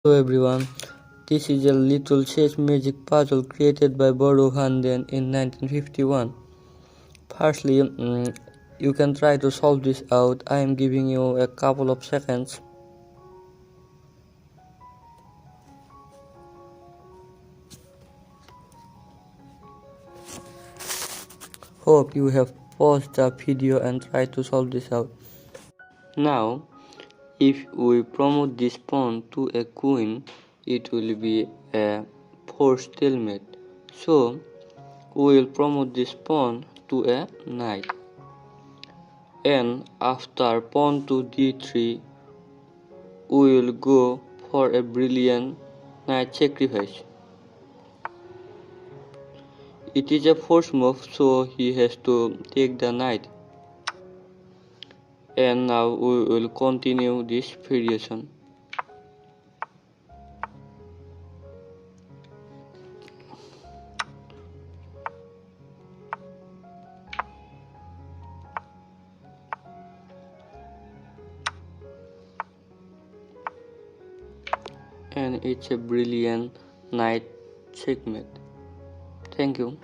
Hello everyone, this is a little chess magic puzzle created by Bodo van den in 1951. Firstly, you can try to solve this out. I am giving you a couple of seconds. Hope you have paused the video and tried to solve this out. Now, if we promote this pawn to a queen, it will be a forced stalemate. So, we will promote this pawn to a knight. And after pawn to d3, we will go for a brilliant knight sacrifice. It is a forced move, so he has to take the knight. And now we will continue this variation. And it's a brilliant knight checkmate. Thank you.